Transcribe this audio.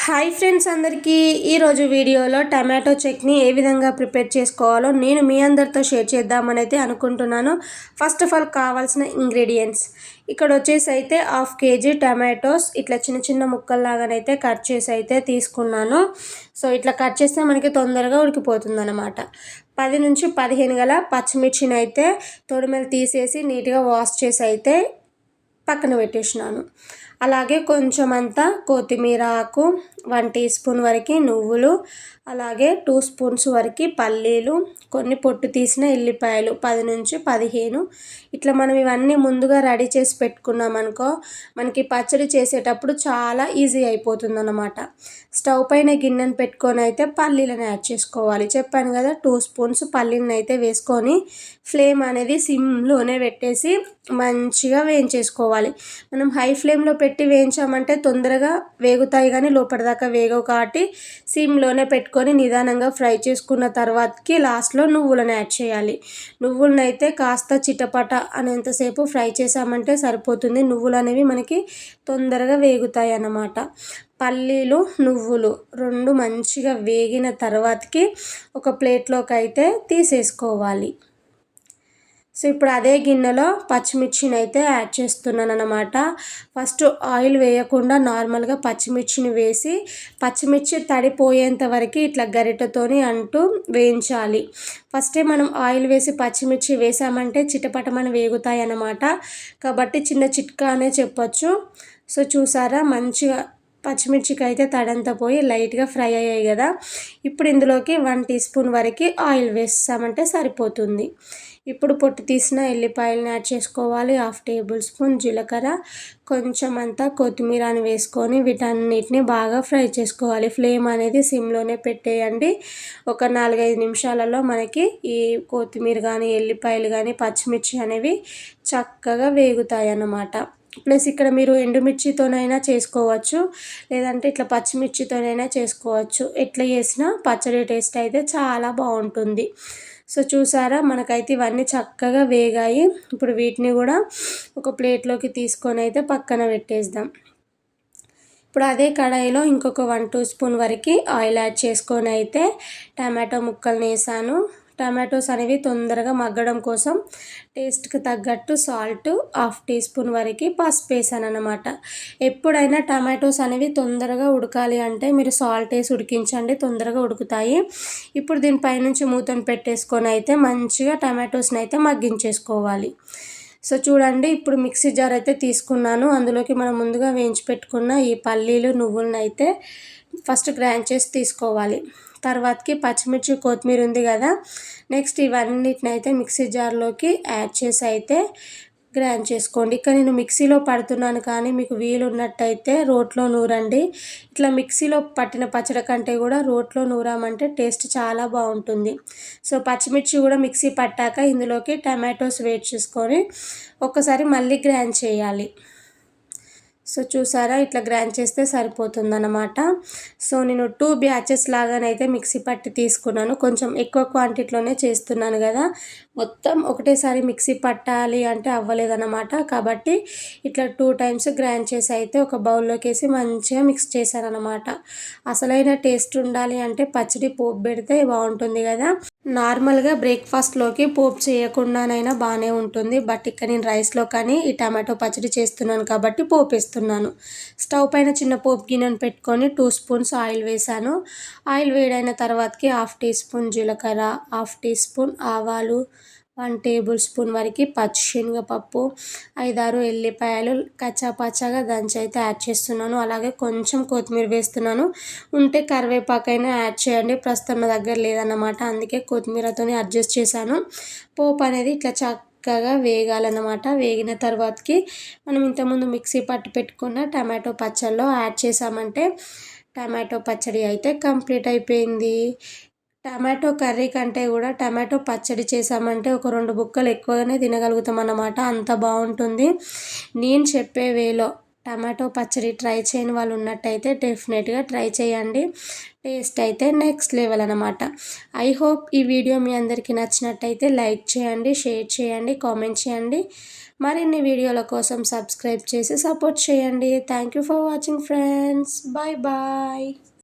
Hi friends అందరికీ ఈరోజు వీడియోలో టమాటో చట్నీ ఏ విధంగా ప్రిపేర్ చేసుకోవాలో నేను మీ అందరితో షేర్ చేద్దామని అయితే అనుకుంటున్నాను. ఫస్ట్ ఆఫ్ ఆల్ కావాల్సిన ఇంగ్రీడియంట్స్ ఇక్కడ వచ్చేసి అయితే 1/2 kg టమాటోస్ ఇట్లా చిన్న చిన్న ముక్కల్లాగానైతే కట్ చేసి అయితే తీసుకున్నాను. సో ఇట్లా కట్ చేస్తే మనకి తొందరగా ఉడికిపోతుంది అనమాట. 10 నుంచి 15 గల పచ్చిమిర్చిని అయితే తొడిమెలు తీసేసి నీట్గా వాష్ చేసి అయితే పక్కన పెట్టేసినాను. అలాగే కొంచెం అంతా కొత్తిమీర ఆకు, 1 టీ స్పూన్ వరకు నువ్వులు, అలాగే 2 స్పూన్స్ వరకు పల్లీలు, కొన్ని పొట్టు తీసిన ఎల్లిపాయలు 10 నుంచి 15. ఇట్లా మనం ఇవన్నీ ముందుగా రెడీ చేసి పెట్టుకున్నాం అనుకో మనకి పచ్చడి చేసేటప్పుడు చాలా ఈజీ అయిపోతుంది అన్నమాట. స్టవ్ పైన గిన్నెను పెట్టుకొని అయితే పల్లీలను యాడ్ చేసుకోవాలి. చెప్పాను కదా 2 స్పూన్స్ పల్లీలను అయితే వేసుకొని ఫ్లేమ్ అనేది సిమ్లోనే పెట్టేసి మంచిగా వేయించేసుకోవాలి. మనం హై ఫ్లేమ్లో పెట్టి వేయించామంటే తొందరగా వేగుతాయి కానీ లోపటిదాకా వేగవు కాబట్టి సిమ్లోనే పెట్టుకొని నిదానంగా ఫ్రై చేసుకున్న తర్వాతకి లాస్ట్లో నువ్వులను యాడ్ చేయాలి. నువ్వులను అయితే కాస్త చిటపట అనేంతసేపు ఫ్రై చేసామంటే సరిపోతుంది. నువ్వులు అనేవి మనకి తొందరగా వేగుతాయి అన్నమాట. పల్లీలు నువ్వులు 2 మంచిగా వేగిన తర్వాతకి ఒక ప్లేట్లోకి అయితే తీసేసుకోవాలి. సో ఇప్పుడు అదే గిన్నెలో పచ్చిమిర్చిని అయితే యాడ్ చేస్తున్నాను అన్నమాట. ఫస్ట్ ఆయిల్ వేయకుండా నార్మల్గా పచ్చిమిర్చిని వేసి పచ్చిమిర్చి తడిపోయేంత వరకు ఇట్లా గరిటెతోని అంటూ వేయించాలి. ఫస్టే మనం ఆయిల్ వేసి పచ్చిమిర్చి వేసామంటే చిటపటమని వేగుతాయి అన్నమాట. కాబట్టి చిన్న చిట్కా అనే చెప్పొచ్చు. సో చూసారా మంచిగా పచ్చిమిర్చికి అయితే తడంతా పోయి లైట్గా ఫ్రై అయ్యాయి కదా. ఇప్పుడు ఇందులోకి 1 టీ స్పూన్ వరకు ఆయిల్ వేసామంటే సరిపోతుంది. ఇప్పుడు పొట్టు తీసిన ఎల్లిపాయలను యాడ్ చేసుకోవాలి. 1/2 టేబుల్ స్పూన్ జీలకర్ర, కొంచెం అంతా కొత్తిమీరని వేసుకొని వీటన్నిటిని బాగా ఫ్రై చేసుకోవాలి. ఫ్లేమ్ అనేది సిమ్లోనే పెట్టేయండి. ఒక 4-5 నిమిషాలలో మనకి ఈ కొత్తిమీర కానీ ఎల్లిపాయలు కానీ పచ్చిమిర్చి అనేవి చక్కగా వేగుతాయి అన్నమాట. ప్లస్ ఇక్కడ మీరు ఎండుమిర్చితోనైనా చేసుకోవచ్చు, లేదంటే ఇట్లా పచ్చిమిర్చితోనైనా చేసుకోవచ్చు. ఎట్లా చేసినా పచ్చడి టేస్ట్ అయితే చాలా బాగుంటుంది. సో చూసారా మనకైతే ఇవన్నీ చక్కగా వేగాయి. ఇప్పుడు వీటిని కూడా ఒక ప్లేట్లోకి తీసుకొని అయితే పక్కన పెట్టేద్దాం. ఇప్పుడు అదే కడాయిలో ఇంకొక 1-2 స్పూన్ వరకు ఆయిల్ యాడ్ చేసుకొని అయితే టమాటో ముక్కల్ని వేసాను. టమాటోస్ అనేవి తొందరగా మగ్గడం కోసం టేస్ట్కి తగ్గట్టు సాల్ట్, 1/2 టీ స్పూన్ వరకు పసుపు వేసాను అన్నమాట. ఎప్పుడైనా టమాటోస్ అనేవి తొందరగా ఉడకాలి అంటే మీరు సాల్ట్ వేసి ఉడికించండి, తొందరగా ఉడుకుతాయి. ఇప్పుడు దీనిపైనుంచి మూతను పెట్టేసుకొని అయితే మంచిగా టమాటోస్ని అయితే మగ్గించేసుకోవాలి. సో చూడండి ఇప్పుడు మిక్సీ జార్ అయితే తీసుకున్నాను. అందులోకి మనం ముందుగా వేయించి పెట్టుకున్న ఈ పల్లీలు నువ్వులను అయితే ఫస్ట్ గ్రైండ్ చేసి తీసుకోవాలి. తర్వాతకి పచ్చిమిర్చి కొత్తిమీర ఉంది కదా, నెక్స్ట్ ఇవన్నిటిని అయితే మిక్సీ జార్లోకి యాడ్ చేసి అయితే గ్రైండ్ చేసుకోండి. ఇక్కడ నేను మిక్సీలో పడుతున్నాను కానీ మీకు వీలు ఉన్నట్టయితే రోట్లో నూరండి. ఇట్లా మిక్సీలో పట్టిన పచ్చడి కంటే కూడా రోట్లో నూరామంటే టేస్ట్ చాలా బాగుంటుంది. సో పచ్చిమిర్చి కూడా మిక్సీ పట్టాక ఇందులోకి టమాటోస్ వేడ్ చేసుకొని ఒకసారి మళ్ళీ గ్రైండ్ చేయాలి. సో చూసారా ఇట్లా గ్రైండ్ చేస్తే సరిపోతుంది అన్నమాట. సో నేను 2 బ్యాచెస్ లాగానైతే మిక్సీ పట్టి తీసుకున్నాను. కొంచెం ఎక్కువ క్వాంటిటీలోనే చేస్తున్నాను కదా, మొత్తం ఒకటేసారి మిక్సీ పట్టాలి అంటే అవ్వలేదన్నమాట. కాబట్టి ఇట్లా 2 టైమ్స్ గ్రైండ్ చేసి అయితే ఒక బౌల్లోకి వేసి మంచిగా మిక్స్ చేశాను అనమాట. అసలైన టేస్ట్ ఉండాలి అంటే పచ్చడి పోపు పెడితే బాగుంటుంది కదా. నార్మల్గా బ్రేక్ఫాస్ట్లోకి పోపు చేయకుండానైనా బాగానే ఉంటుంది. బట్ ఇక్కడ నేను రైస్లో కానీ ఈ టమాటో పచ్చడి చేస్తున్నాను కాబట్టి పోపు వేస్తున్నాను. స్టవ్ పైన చిన్న పోపు గిన్నెను పెట్టుకొని 2 స్పూన్స్ ఆయిల్ వేసాను. ఆయిల్ వేడైన తర్వాతకి 1/2 టీ స్పూన్ జీలకర్ర, 1/2 టీ స్పూన్ ఆవాలు, 1 టేబుల్ స్పూన్ వరకు పచ్చిశనగపప్పు, 5-6 ఎల్లిపాయలు కచ్చాపచ్చాగా దంచి అయితే యాడ్ చేస్తున్నాను. అలాగే కొంచెం కొత్తిమీర వేస్తున్నాను. ఉంటే కరివేపాకైనా యాడ్ చేయండి, ప్రస్తుతం నా దగ్గర లేదన్నమాట, అందుకే కొత్తిమీరతోనే అడ్జస్ట్ చేశాను. పోపు అనేది ఇట్లా చక్కగా వేగాలన్నమాట. వేగిన తర్వాతకి మనం ఇంతకుముందు మిక్సీ పట్టి పెట్టుకున్న టమాటో పచ్చడిలో యాడ్ చేసామంటే టమాటో పచ్చడి అయితే కంప్లీట్ అయిపోయింది. టమాటో కర్రీ కంటే కూడా టమాటో పచ్చడి చేసామంటే ఒక 2 బుక్కలు ఎక్కువగానే తినగలుగుతాం అన్నమాట, అంత బాగుంటుంది. నేను చెప్పే వేలో టమాటో పచ్చడి ట్రై చేయని వాళ్ళు ఉన్నట్టయితే డెఫినెట్గా ట్రై చేయండి. టేస్ట్ అయితే నెక్స్ట్ లెవెల్ అనమాట. ఐ హోప్ ఈ వీడియో మీ అందరికీ నచ్చినట్టయితే లైక్ చేయండి, షేర్ చేయండి, కామెంట్ చేయండి. మరిన్ని వీడియోల కోసం సబ్స్క్రైబ్ చేసి సపోర్ట్ చేయండి. Thank you for watching friends. Bye bye.